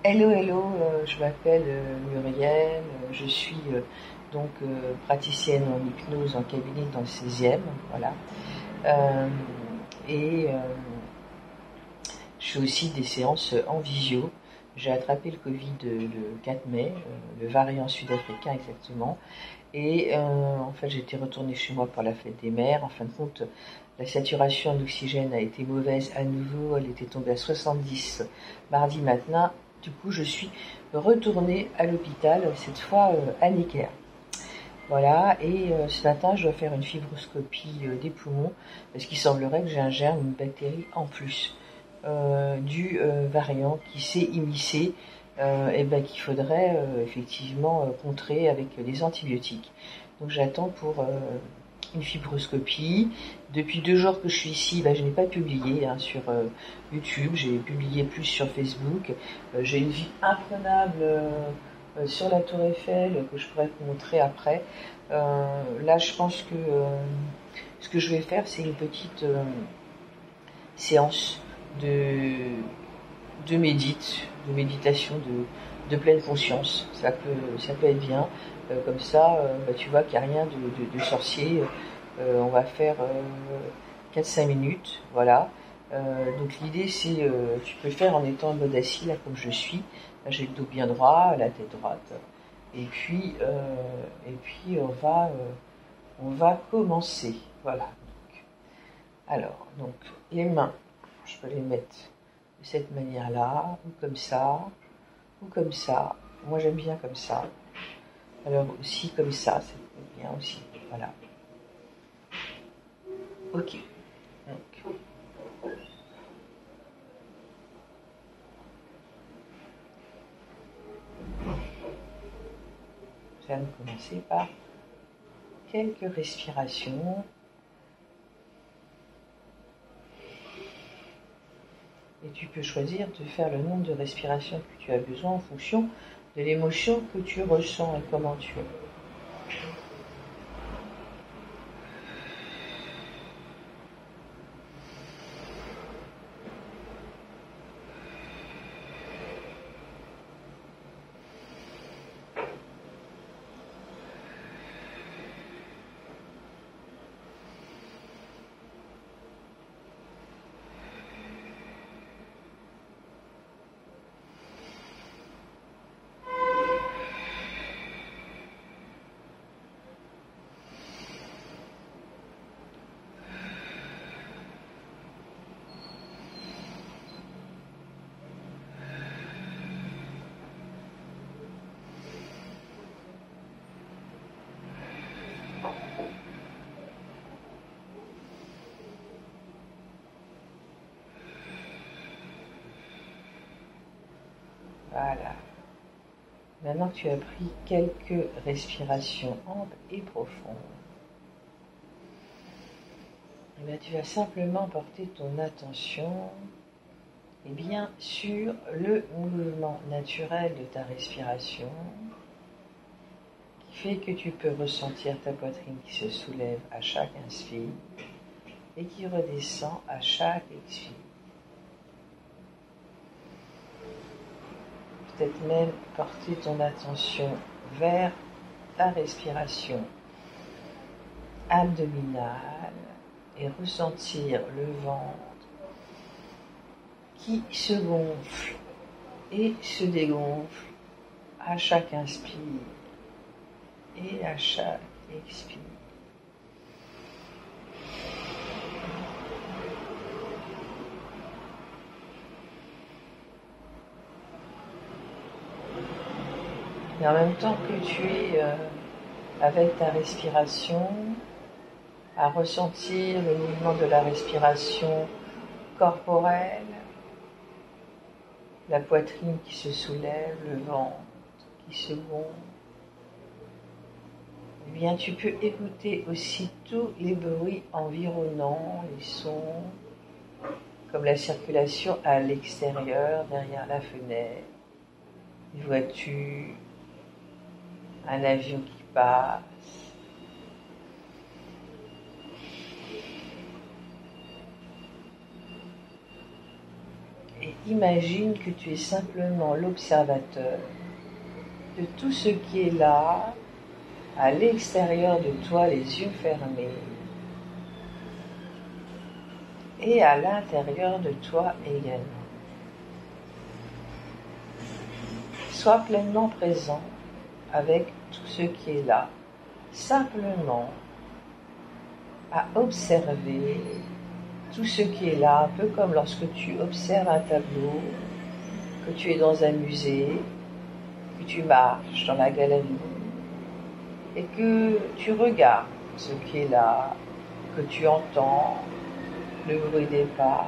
Hello, hello, je m'appelle Muriel, je suis praticienne en hypnose en cabinet dans le 16e, voilà. Euh, et je fais aussi des séances en visio. J'ai attrapé le Covid le 4 mai, le variant sud-africain exactement. Et en fait, j'étais retournée chez moi pour la fête des mères. En fin de compte, la saturation d'oxygène a été mauvaise à nouveau. Elle était tombée à 70 mardi matin. Du coup, je suis retournée à l'hôpital, cette fois à Necker. Voilà, et ce matin, je dois faire une fibroscopie des poumons parce qu'il semblerait que j'ai un germe, une bactérie en plus du variant qui s'est immiscé et ben, qu'il faudrait effectivement contrer avec des antibiotiques. Donc j'attends pour une fibroscopie. Depuis 2 jours que je suis ici, ben, je n'ai pas publié sur YouTube, j'ai publié plus sur Facebook. J'ai une vie imprenable sur la Tour Eiffel que je pourrais te montrer après. Là, je pense que ce que je vais faire, c'est une petite séance de, de méditation, de pleine conscience. Ça peut être bien. Comme ça, bah, tu vois qu'il n'y a rien de sorcier. On va faire 4-5 minutes, voilà. Donc l'idée c'est, tu peux le faire en étant en mode assis, là comme je suis. Là j'ai le dos bien droit, la tête droite. Et puis on va commencer. Voilà. Donc les mains, je peux les mettre de cette manière-là, ou comme ça, ou comme ça. Moi j'aime bien comme ça. Alors aussi comme ça, c'est bien aussi. Voilà. Ok. Donc, nous allons commencer par quelques respirations. Et tu peux choisir de faire le nombre de respirations que tu as besoin en fonction de l'émotion que tu ressens et comment tu es. Voilà. Maintenant que tu as pris quelques respirations amples et profondes, eh bien, tu vas simplement porter ton attention sur le mouvement naturel de ta respiration qui fait que tu peux ressentir ta poitrine qui se soulève à chaque inspire et qui redescend à chaque expire. Peut-être même porter ton attention vers ta respiration abdominale et ressentir le ventre qui se gonfle et se dégonfle à chaque inspire et à chaque expire. Et en même temps que tu es avec ta respiration, à ressentir le mouvement de la respiration corporelle, la poitrine qui se soulève, le ventre qui se gonfle, eh bien tu peux écouter aussi tous les bruits environnants, les sons, comme la circulation à l'extérieur, derrière la fenêtre, une voiture, un avion qui passe. et imagine que tu es simplement l'observateur de tout ce qui est là, à l'extérieur de toi, les yeux fermés, et à l'intérieur de toi également. Sois pleinement présent avec tout ce qui est là, simplement à observer tout ce qui est là, un peu comme lorsque tu observes un tableau, que tu es dans un musée, que tu marches dans la galerie et que tu regardes ce qui est là, que tu entends le bruit des pas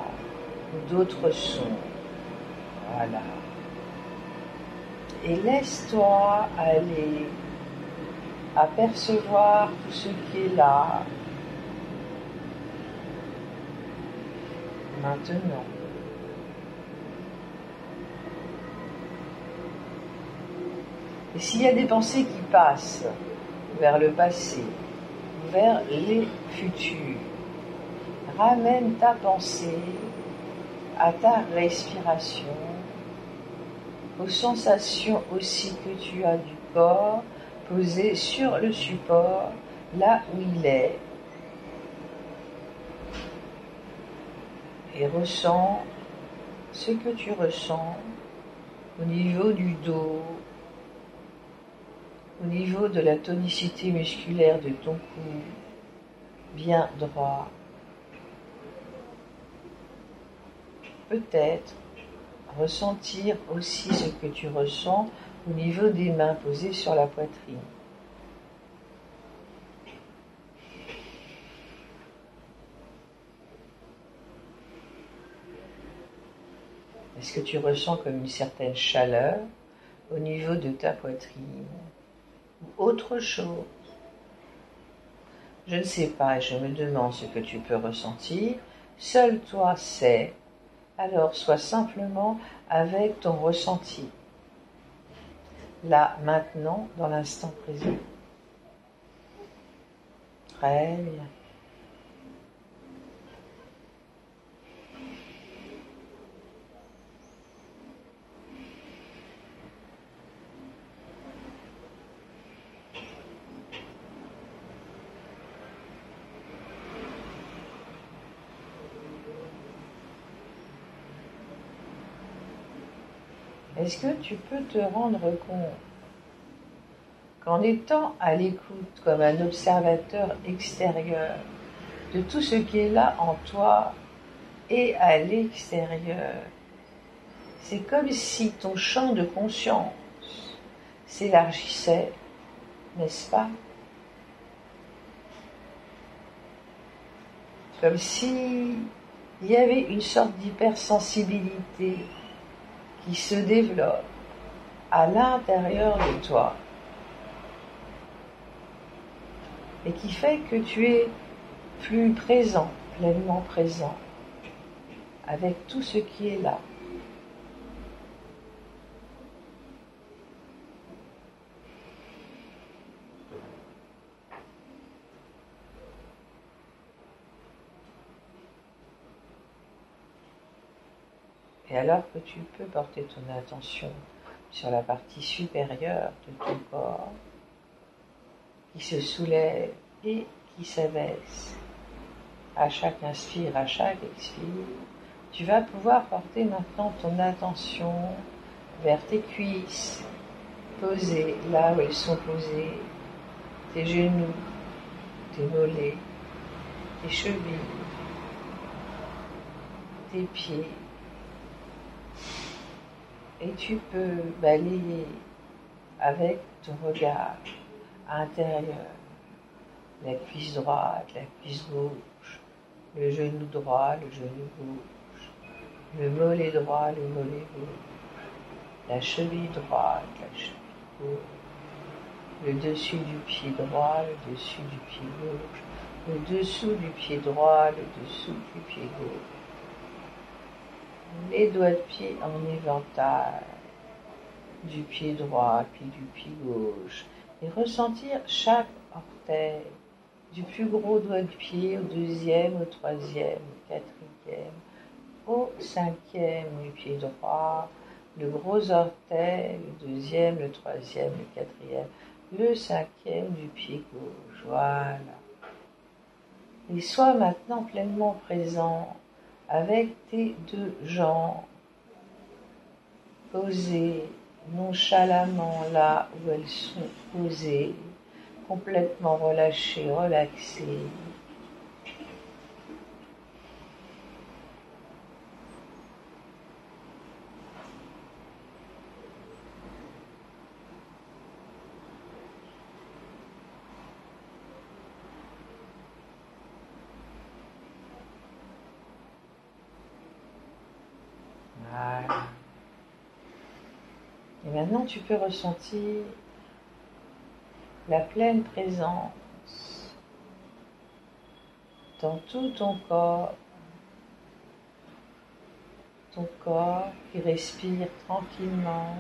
ou d'autres sons. Voilà. Et laisse-toi aller apercevoir tout ce qui est là. Maintenant. Et s'il y a des pensées qui passent vers le passé, vers les futurs, ramène ta pensée à ta respiration, aux sensations aussi que tu as du corps posé sur le support, là où il est. Et ressens ce que tu ressens au niveau du dos, au niveau de la tonicité musculaire de ton cou, bien droit. Peut-être ressentir aussi ce que tu ressens au niveau des mains posées sur la poitrine. Est-ce que tu ressens comme une certaine chaleur au niveau de ta poitrine ou autre chose? Je ne sais pas et je me demande ce que tu peux ressentir. Seul toi sais. Alors sois simplement avec ton ressenti. Là, maintenant, dans l'instant présent. Très bien. Est-ce que tu peux te rendre compte qu'en étant à l'écoute comme un observateur extérieur de tout ce qui est là en toi et à l'extérieur, c'est comme si ton champ de conscience s'élargissait, n'est-ce pas? Comme si il y avait une sorte d'hypersensibilité qui se développe à l'intérieur de toi et qui fait que tu es plus présent, pleinement présent avec tout ce qui est là. Et alors que tu peux porter ton attention sur la partie supérieure de ton corps, qui se soulève et qui s'abaisse à chaque inspire, à chaque expire, tu vas pouvoir porter maintenant ton attention vers tes cuisses, posées là où elles sont posées, tes genoux, tes mollets, tes chevilles, tes pieds. Et tu peux balayer avec ton regard intérieur la cuisse droite, la cuisse gauche, le genou droit, le genou gauche, le mollet droit, le mollet gauche, la cheville droite, la cheville gauche, le dessus du pied droit, le dessus du pied gauche, le dessous du pied droit, le dessous du pied gauche. Les doigts de pied en éventail, du pied droit puis du pied gauche, et ressentir chaque orteil, du plus gros doigt de pied au deuxième, au troisième, au quatrième, au cinquième du pied droit, le gros orteil, le deuxième, le troisième, le quatrième, le cinquième du pied gauche. Voilà. Et sois maintenant pleinement présent avec tes deux jambes posées nonchalamment là où elles sont posées, complètement relâchées, relaxées. Voilà. Et maintenant, tu peux ressentir la pleine présence dans tout ton corps qui respire tranquillement.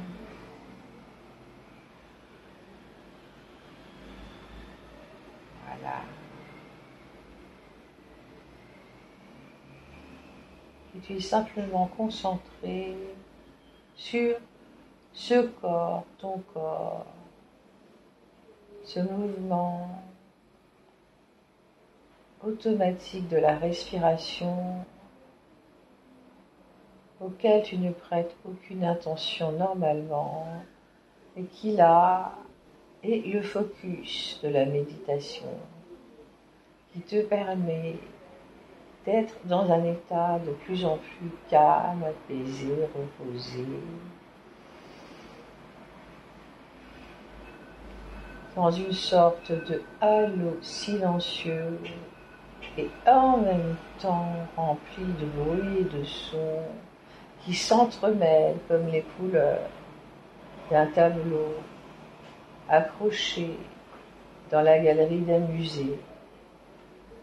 Voilà. Et tu es simplement concentré sur ce corps, ton corps, ce mouvement automatique de la respiration auquel tu ne prêtes aucune attention normalement et qui là est le focus de la méditation qui te permet d'être dans un état de plus en plus calme, apaisé, reposé, dans une sorte de halo silencieux et en même temps rempli de bruit et de sons qui s'entremêlent comme les couleurs d'un tableau accroché dans la galerie d'un musée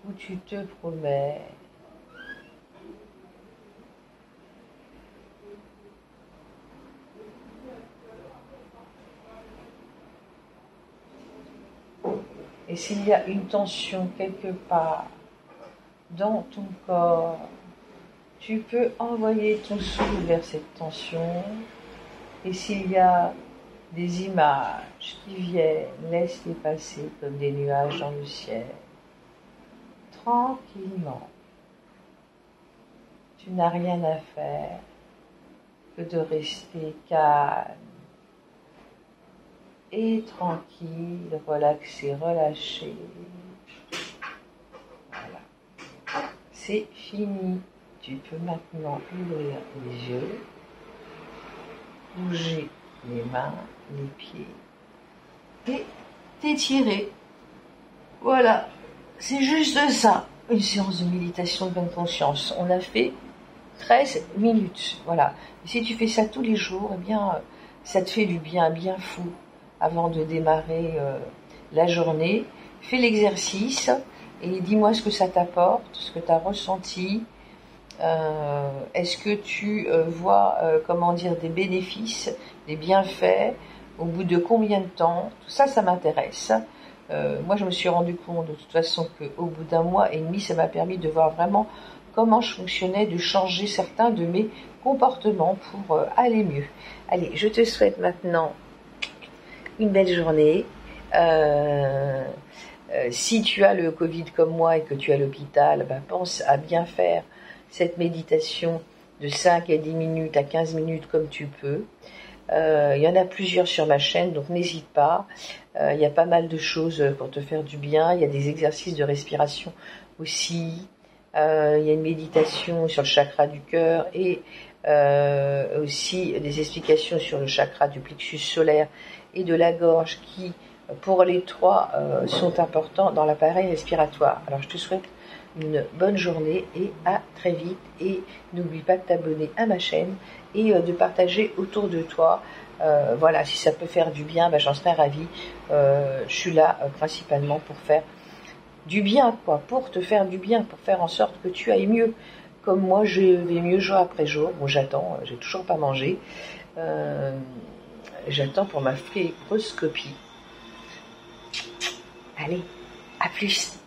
où tu te promènes. Et s'il y a une tension quelque part dans ton corps, tu peux envoyer ton souffle vers cette tension. Et s'il y a des images qui viennent, laisse-les passer comme des nuages dans le ciel. Tranquillement. Tu n'as rien à faire que de rester calme et tranquille, relaxé, relâché. Voilà. C'est fini. Tu peux maintenant ouvrir les yeux, bouger les mains, les pieds et t'étirer. Voilà, c'est juste ça, une séance de méditation de pleine conscience. On a fait 13 minutes, voilà. Et si tu fais ça tous les jours, eh bien, ça te fait du bien fou avant de démarrer la journée. Fais l'exercice et dis-moi ce que ça t'apporte, ce que tu as ressenti. Est-ce que tu vois, des bénéfices, des bienfaits, au bout de combien de temps? Tout ça, ça m'intéresse. Moi, je me suis rendu compte de toute façon qu'au bout d'un mois et demi, ça m'a permis de voir vraiment comment je fonctionnais, de changer certains de mes comportements pour aller mieux. Allez, je te souhaite maintenant une belle journée. Si tu as le Covid comme moi et que tu es à l'hôpital, pense à bien faire cette méditation de 5 à 10 minutes à 15 minutes comme tu peux. Il y en a plusieurs sur ma chaîne, donc n'hésite pas. Il y a pas mal de choses pour te faire du bien. Il y a des exercices de respiration aussi. Il y a une méditation sur le chakra du cœur et aussi des explications sur le chakra du plexus solaire et de la gorge qui, pour les trois, sont importants dans l'appareil respiratoire. Alors je te souhaite une bonne journée et à très vite. Et n'oublie pas de t'abonner à ma chaîne et de partager autour de toi. Voilà, si ça peut faire du bien, j'en serais ravie. Je suis là principalement pour faire du bien, pour te faire du bien, pour faire en sorte que tu ailles mieux. Comme moi, je vais mieux jour après jour. Bon, j'attends, j'ai toujours pas mangé. J'attends pour ma fibroscopie. Allez, à plus.